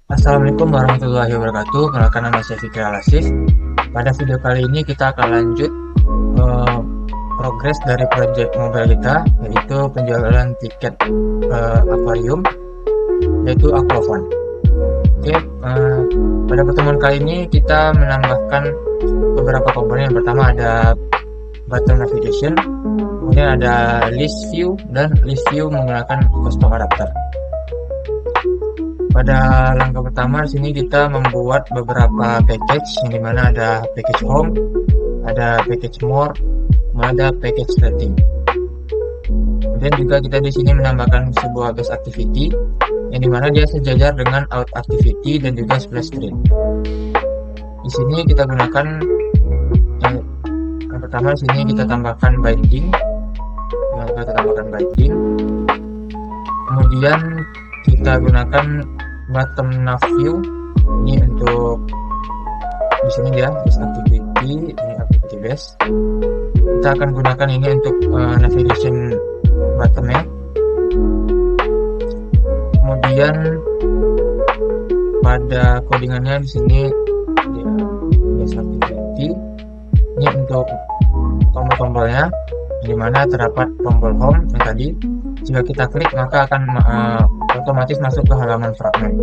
Assalamualaikum warahmatullahi wabarakatuh. Perkenalkan, nama saya Fikri Alasif. Pada video kali ini kita akan lanjut eh, progres dari project mobile kita, yaitu penjualan tiket akuarium, yaitu Aquafun. Oke, pada pertemuan kali ini kita menambahkan beberapa komponen. Yang pertama ada button navigation, kemudian ada list view, dan list view menggunakan custom adapter. Pada langkah pertama di sini kita membuat beberapa package, yang dimana ada package home, ada package more, ada package rating. Kemudian juga kita di sini menambahkan sebuah base activity, yang dimana dia sejajar dengan out activity dan juga splash screen. Di sini kita gunakan yang pertama di sini kita tambahkan binding, kemudian kita gunakan bottom nav view. Ini untuk di sini ya, base activity, ini activity base. Kita akan gunakan ini untuk navigation bottomnya. Kemudian pada codingannya di sini ya, base activity. Ini untuk tombol-tombolnya, dimana terdapat tombol home yang tadi. Jika kita klik maka akan otomatis masuk ke halaman fragment.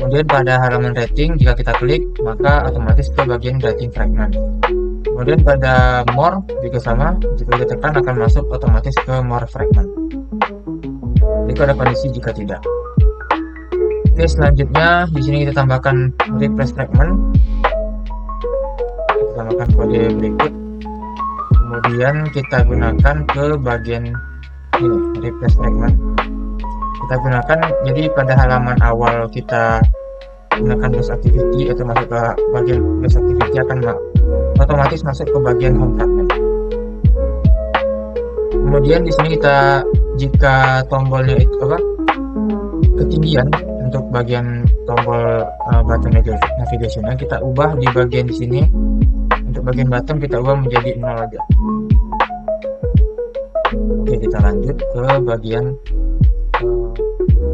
Kemudian pada halaman rating, jika kita klik maka otomatis ke bagian rating fragment. Kemudian pada more juga sama, jika kita tekan akan masuk otomatis ke more fragment. Jika ada kondisi jika tidak. Oke, selanjutnya di sini kita tambahkan replace fragment. Kita tambahkan kode berikut. Kemudian kita gunakan ke bagian ini, replace fragment. Kita gunakan, jadi pada halaman awal kita gunakan base activity atau masuk ke bagian base activity akan otomatis masuk ke bagian home fragment. Kemudian di sini kita, jika tombolnya itu ketinggian untuk bagian tombol button navigationnya, kita ubah di bagian di sini. Untuk bagian button kita ubah menjadi 0 aja. Oke, kita lanjut ke bagian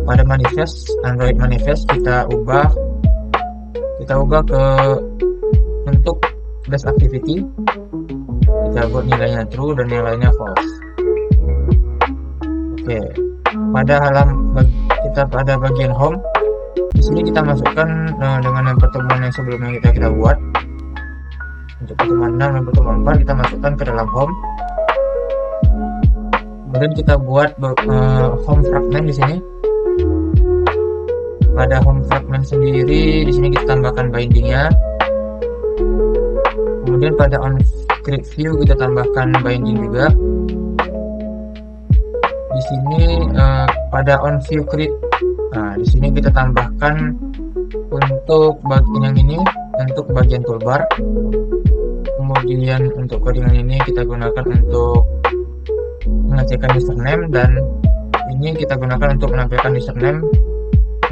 pada manifest, Android manifest kita ubah ke untuk base activity. Kita buat nilainya true dan nilainya false. Oke, pada bagian home di sini kita masukkan dengan pertemuan yang sebelumnya kita buat. Untuk pertemuan 6 dan pertemuan 4 kita masukkan ke dalam home. Kemudian kita buat home fragment di sini. Pada home fragment sendiri di sini kita tambahkan bindingnya. Kemudian pada on grid view kita tambahkan binding juga. Di sini pada on view grid, nah di sini kita tambahkan untuk bagian yang ini untuk bagian toolbar. Kemudian untuk codingan ini kita gunakan untuk mengecekkan username, dan ini kita gunakan untuk menampilkan username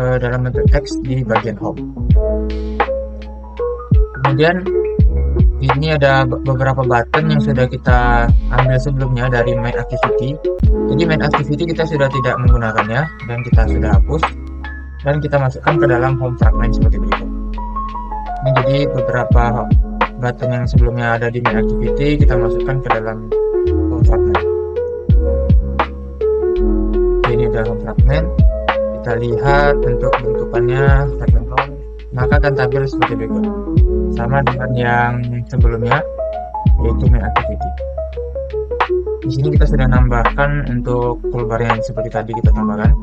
dalam bentuk teks di bagian home. Kemudian ini ada beberapa button yang sudah kita ambil sebelumnya dari main activity. Jadi main activity kita sudah tidak menggunakannya dan kita sudah hapus, dan kita masukkan ke dalam home fragment seperti berikut. Ini jadi beberapa button yang sebelumnya ada di main activity kita masukkan ke dalam home fragment. Ini adalah home fragment. Kita lihat untuk bentukannya fragment home, maka akan tampil seperti berikut, sama dengan yang sebelumnya, yaitu main activity. Di sini kita sudah nambahkan untuk toolbar yang seperti tadi kita tambahkan.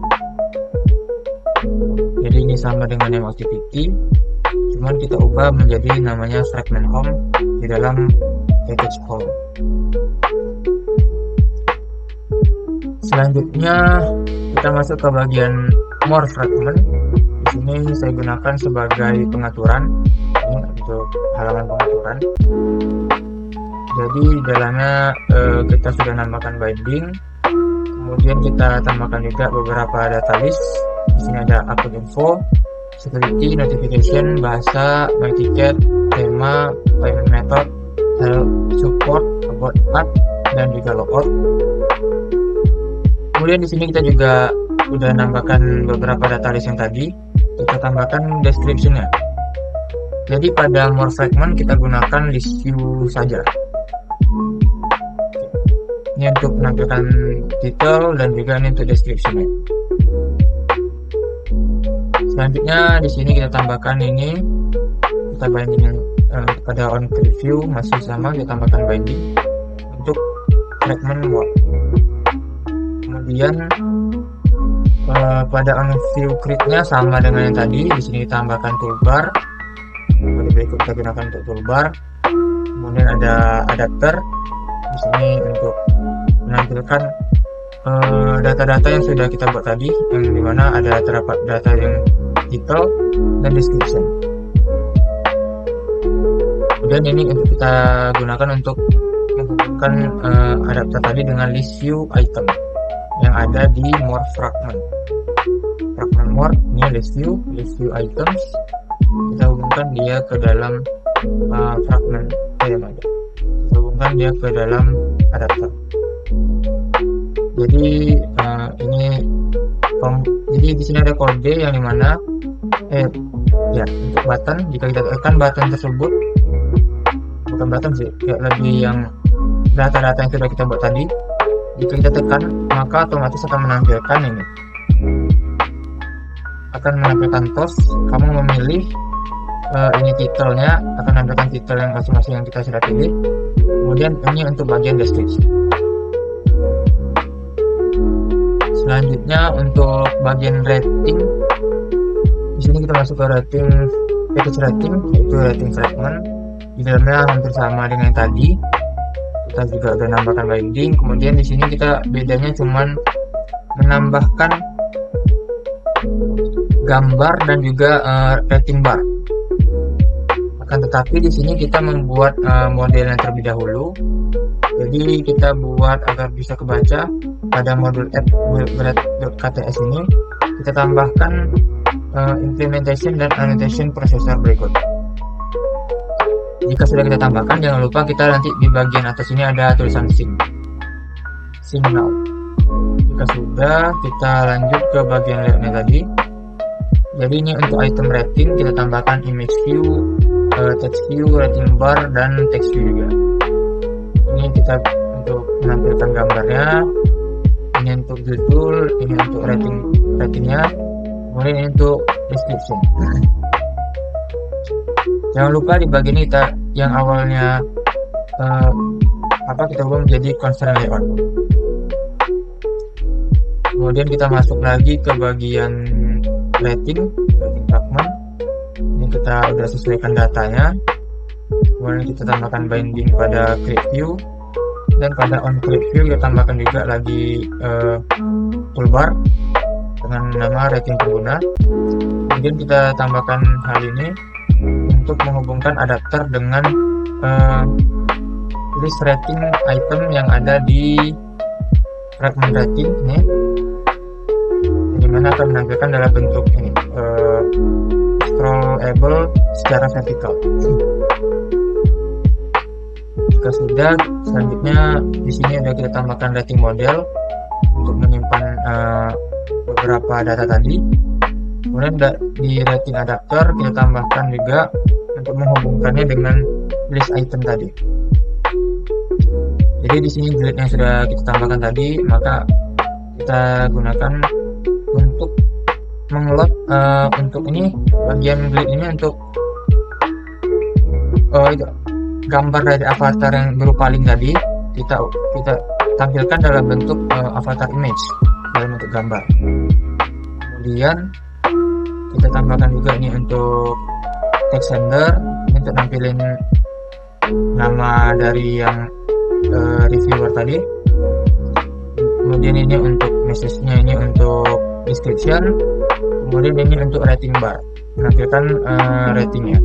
Jadi ini sama dengan yang activity, cuman kita ubah menjadi namanya fragment home di dalam package home. Selanjutnya kita masuk ke bagian more fragment. Di sini saya gunakan sebagai pengaturan, ini untuk halaman pengaturan. Jadi dalamnya kita sudah nambahkan binding, kemudian kita tambahkan juga beberapa data list. Di sini ada akun info, security, notification, bahasa, my ticket, tema, payment method, help, support, about path, dan juga logout. Kemudian di sini kita juga udah nambahkan beberapa data list yang tadi. kita tambahkan description-nya. Jadi pada more fragment kita gunakan list view saja. Ini untuk menampilkan title dan juga ini untuk description-nya. Selanjutnya di sini kita tambahkan ini, kita binding pada on preview masih sama, kita tambahkan binding untuk fragment more. Kemudian pada on view create-nya sama dengan yang tadi, di sini kita tambahkan toolbar. Pada berikut kita gunakan untuk toolbar. Kemudian ada adapter di sini untuk menampilkan data-data yang sudah kita buat tadi, yang dimana ada terdapat data yang title dan description. Kemudian ini untuk kita gunakan untuk menghubungkan adapter tadi dengan list view item yang ada di more fragment. Fragment more ini list view items, kita hubungkan dia ke dalam fragment yang ada. Kita hubungkan dia ke dalam adapter. Jadi jadi di sini ada kode yang dimana untuk button, jika kita tekan button tersebut, bukan button sih, kayak lebih yang data-data yang sudah kita buat tadi, jika kita tekan maka otomatis akan menampilkan ini, akan menampilkan toast. Kamu memilih ini titelnya, akan menampilkan titel yang masing-masing yang kita sudah pilih. Kemudian ini untuk bagian deskripsi. Selanjutnya untuk bagian rating, di sini kita masuk ke rating, package rating, yaitu rating fragment. Di dalamnya hampir sama dengan yang tadi. Kita juga udah nambahkan binding. Kemudian di sini kita bedanya cuman menambahkan gambar dan juga rating bar. Akan tetapi di sini kita membuat modelnya terlebih dahulu. Jadi kita buat agar bisa kebaca pada modul app.kts ini, kita tambahkan implementation dan annotation processor berikut. Jika sudah kita tambahkan, jangan lupa kita nanti di bagian atas ini ada tulisan sync now. Jika sudah, kita lanjut ke bagian layoutnya tadi. Jadi ini untuk item rating, kita tambahkan image view, text view, rating bar, dan text view juga. Ini kita untuk menampilkan gambarnya, ini untuk judul, ini untuk ratingnya, kemudian ini untuk description. Jangan lupa di bagian ini kita yang awalnya kita ubah menjadi constraint layout. Kemudian kita masuk lagi ke bagian rating fragment. Ini kita udah sesuaikan datanya. Kemudian kita tambahkan binding pada create view, dan pada on create view kita tambahkan juga lagi toolbar dengan nama rating pengguna. Kemudian kita tambahkan hal ini untuk menghubungkan adapter dengan list rating item yang ada di fragment rating ini, dimana akan menampilkan dalam bentuk ini scrollable secara vertikal. Jika sudah, selanjutnya di sini ada kita tambahkan rating model untuk menyimpan beberapa data tadi. Kemudian di rating adapter kita tambahkan juga untuk menghubungkannya dengan list item tadi. Jadi di sini grid yang sudah kita tambahkan tadi, maka kita gunakan untuk menglot untuk ini bagian grid ini untuk gambar dari avatar yang berupa link tadi kita tampilkan dalam bentuk avatar image dalam bentuk gambar. Kemudian kita tambahkan juga ini untuk text sender, ini untuk nampilin nama dari yang reviewer tadi. Kemudian ini untuk message-nya, ini untuk description. Kemudian ini untuk rating bar, menampilkan ratingnya.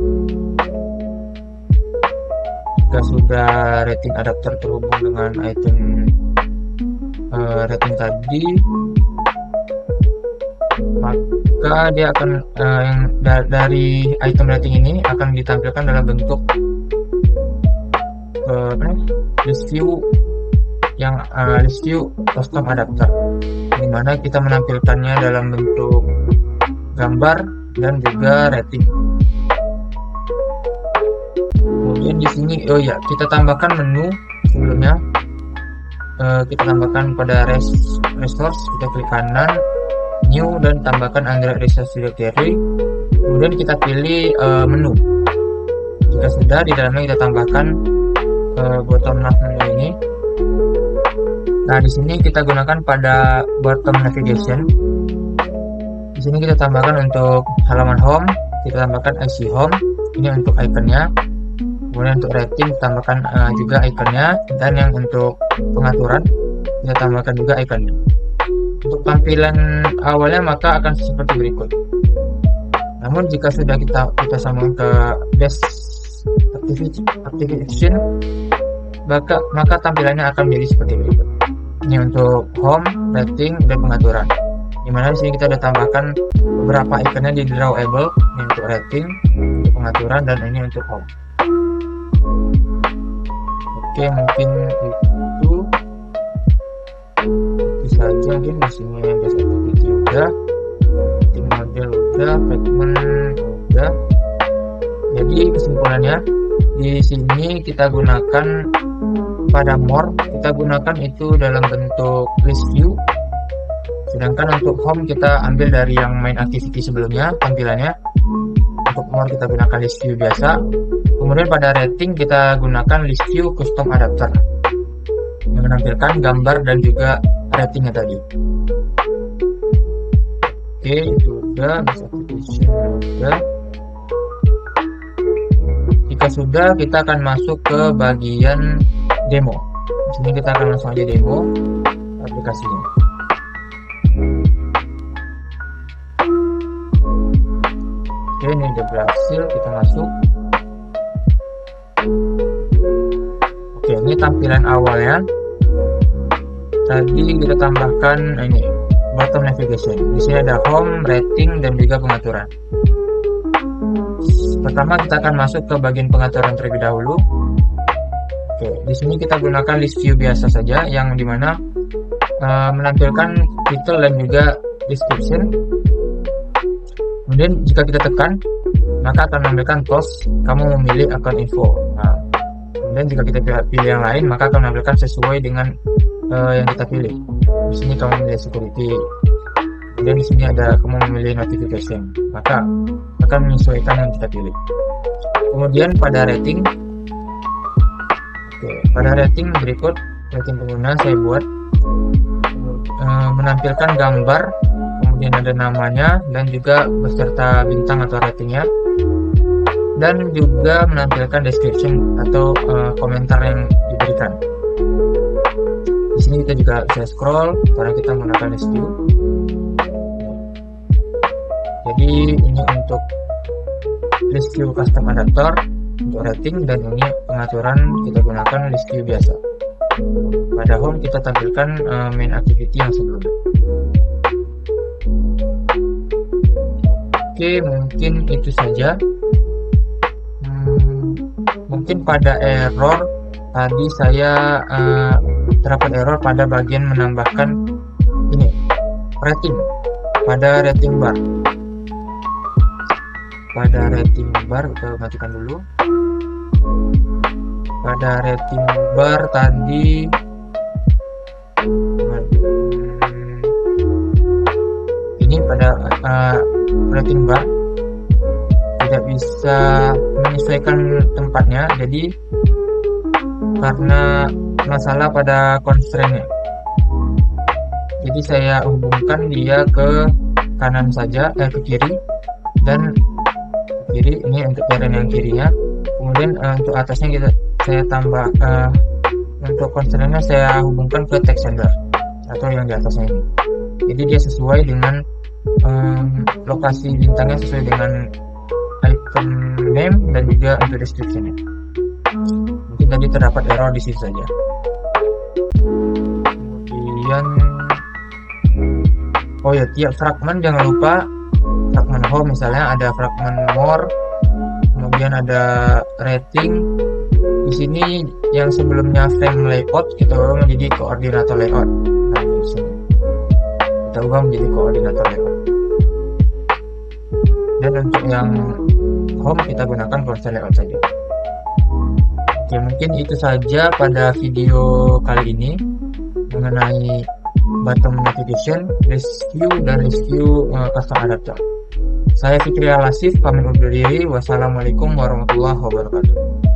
Jika sudah rating adapter terhubung dengan item rating tadi, maka dia akan yang dari item rating ini akan ditampilkan dalam bentuk list view yang list view custom adapter, dimana kita menampilkannya dalam bentuk gambar dan juga rating. Kemudian di sini kita tambahkan menu sebelumnya. Kita tambahkan pada resource, kita klik kanan, new, dan tambahkan Android Resource Directory. Kemudian kita pilih menu. Jika sudah, di dalamnya kita tambahkan bottom nav menu ini. Nah, di sini kita gunakan pada bottom navigation. Di sini kita tambahkan untuk halaman home, kita tambahkan IC home, ini untuk ikonnya. Kemudian untuk rating tambahkan juga ikonnya, dan yang untuk pengaturan kita tambahkan juga ikonnya. Untuk tampilan awalnya maka akan seperti berikut. Namun jika sudah kita sambung ke best activation, maka tampilannya akan menjadi seperti berikut. Ini untuk home, rating, dan pengaturan. Dimana di sini kita sudah tambahkan beberapa ikonnya di drawable. Ini untuk rating, untuk pengaturan, dan ini untuk home. Oke, mungkin itu saja. Mungkin di sini ada satu video udah, rating model udah, fragment udah. Jadi kesimpulannya, di sini kita gunakan pada more, kita gunakan itu dalam bentuk list view. Sedangkan untuk home kita ambil dari yang main activity sebelumnya tampilannya. Untuk more kita gunakan list view biasa. Kemudian pada rating kita gunakan list view custom adapter yang menampilkan gambar dan juga ratingnya tadi. Oke, itu udah, application udah. Jika sudah, kita akan masuk ke bagian demo. Di sini kita akan langsung aja demo aplikasinya. Oke, ini udah berhasil, kita masuk. Oke, ini tampilan awalnya. Tadi kita tambahkan ini bottom navigation. Di sini ada home, rating, dan juga pengaturan. Pertama kita akan masuk ke bagian pengaturan terlebih dahulu. Oke, di sini kita gunakan list view biasa saja, yang dimana menampilkan title dan juga description. Kemudian jika kita tekan, maka akan menampilkan post, kamu memilih akun info. Nah, kemudian jika kita pilih yang lain, maka akan menampilkan sesuai dengan yang kita pilih. Di sini kamu memilih security. Kemudian di sini ada kamu memilih notification, maka akan menyesuaikan yang kita pilih. Kemudian pada rating, pada rating berikut, rating pengguna saya buat menampilkan gambar, kemudian ada namanya dan juga beserta bintang atau ratingnya, dan juga menampilkan description atau komentar yang diberikan. Di sini kita juga bisa scroll karena kita menggunakan list view. Jadi ini untuk list view custom adapter untuk rating, dan ini pengaturan kita gunakan list view biasa. Pada home kita tampilkan main activity yang sebelumnya. Oke, mungkin itu saja. Mungkin pada error tadi saya terdapat error pada bagian menambahkan ini rating pada rating bar. Pada rating bar kita matikan dulu. Pada rating bar tadi ini pada rating bar tidak bisa menyesuaikan tempatnya, jadi karena masalah pada constraint-nya. Jadi saya hubungkan dia ke kanan saja, ke kiri, dan ke kiri ini untuk parent yang kirinya. Kemudian untuk atasnya saya tambah untuk constraint-nya saya hubungkan ke text sender atau yang di atasnya ini. Jadi dia sesuai dengan lokasi bintangnya, sesuai dengan item name dan juga untuk description-nya. Mungkin tadi terdapat error di situ saja. Kemudian tiap fragment jangan lupa fragment home, misalnya ada fragment more, kemudian ada rating. Di sini yang sebelumnya frame layout kita ubah menjadi koordinator layout. Nah, di sini kita ubah menjadi koordinator layout. dan untuk yang home kita gunakan browser layout saja. Oke, mungkin itu saja pada video kali ini mengenai bottom notification, rescue dan rescue custom adapter. Saya Fikri Alasif, pamit undur diri. Wassalamualaikum warahmatullahi wabarakatuh.